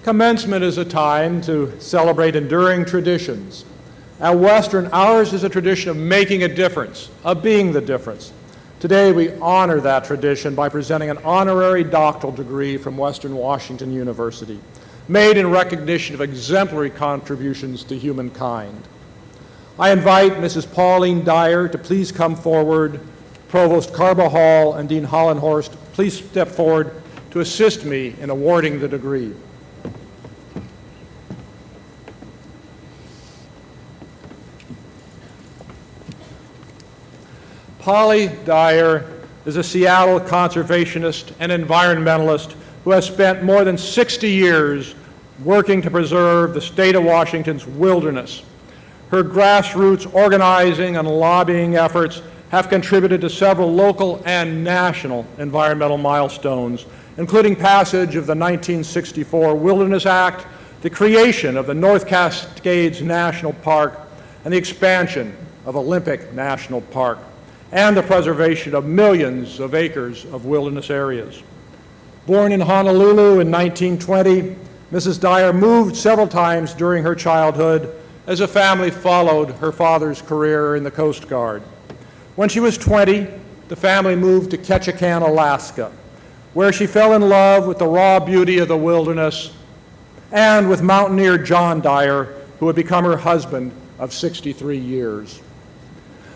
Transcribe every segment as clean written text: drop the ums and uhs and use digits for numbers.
Commencement is a time to celebrate enduring traditions. At Western, ours is a tradition of making a difference, of being the difference. Today, we honor that tradition by presenting an honorary doctoral degree from Western Washington University, made in recognition of exemplary contributions to humankind. I invite Mrs. Pauline Dyer to please come forward. Provost Carver Hall and Dean Hollenhorst, please step forward to assist me in awarding the degree. Polly Dyer is a Seattle conservationist and environmentalist who has spent more than 60 years working to preserve the state of Washington's wilderness. Her grassroots organizing and lobbying efforts have contributed to several local and national environmental milestones, including passage of the 1964 Wilderness Act, the creation of the North Cascades National Park, and the expansion of Olympic National Park, and the preservation of millions of acres of wilderness areas. Born in Honolulu in 1920, Mrs. Dyer moved several times during her childhood as a family followed her father's career in the Coast Guard. When she was 20, the family moved to Ketchikan, Alaska, where she fell in love with the raw beauty of the wilderness and with mountaineer John Dyer, who had become her husband of 63 years.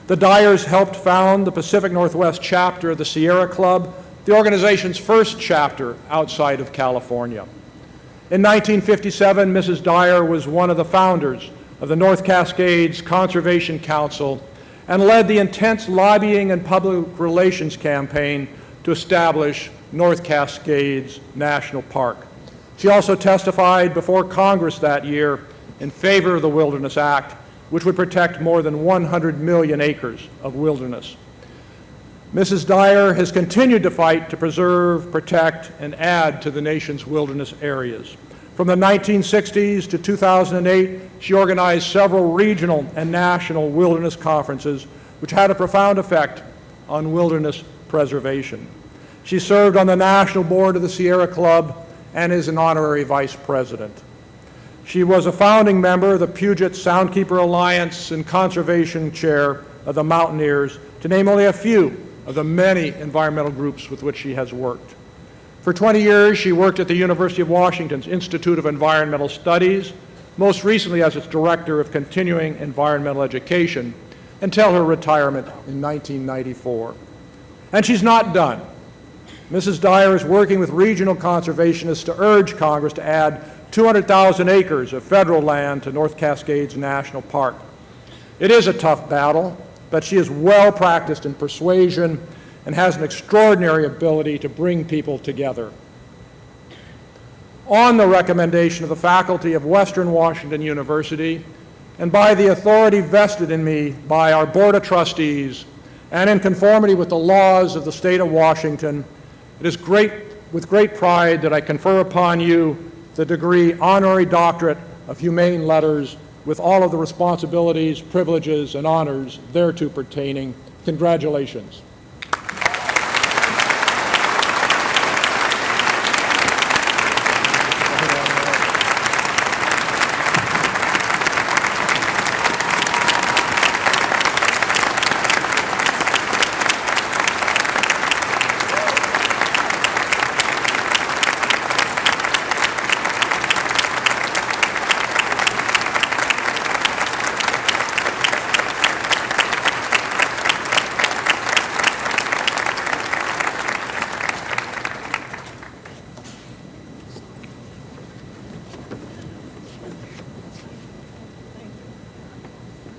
The Dyers helped found the Pacific Northwest chapter of the Sierra Club, the organization's first chapter outside of California. In 1957, Mrs. Dyer was one of the founders of the North Cascades Conservation Council and led the intense lobbying and public relations campaign to establish North Cascades National Park. She also testified before Congress that year in favor of the Wilderness Act, which would protect more than 100 million acres of wilderness. Mrs. Dyer has continued to fight to preserve, protect, and add to the nation's wilderness areas. From the 1960s to 2008, she organized several regional and national wilderness conferences, which had a profound effect on wilderness preservation. She served on the national board of the Sierra Club and is an honorary vice president. She was a founding member of the Puget Soundkeeper Alliance and conservation chair of the Mountaineers, to name only a few of the many environmental groups with which she has worked. For 20 years, she worked at the University of Washington's Institute of Environmental Studies, most recently as its Director of Continuing Environmental Education, until her retirement in 1994. And she's not done. Mrs. Dyer is working with regional conservationists to urge Congress to add 200,000 acres of federal land to North Cascades National Park. It is a tough battle, but she is well practiced in persuasion and has an extraordinary ability to bring people together. On the recommendation of the faculty of Western Washington University, and by the authority vested in me by our Board of Trustees, and in conformity with the laws of the state of Washington, it is with great pride that I confer upon you the degree Honorary Doctorate of Humane Letters with all of the responsibilities, privileges, and honors thereto pertaining. Congratulations.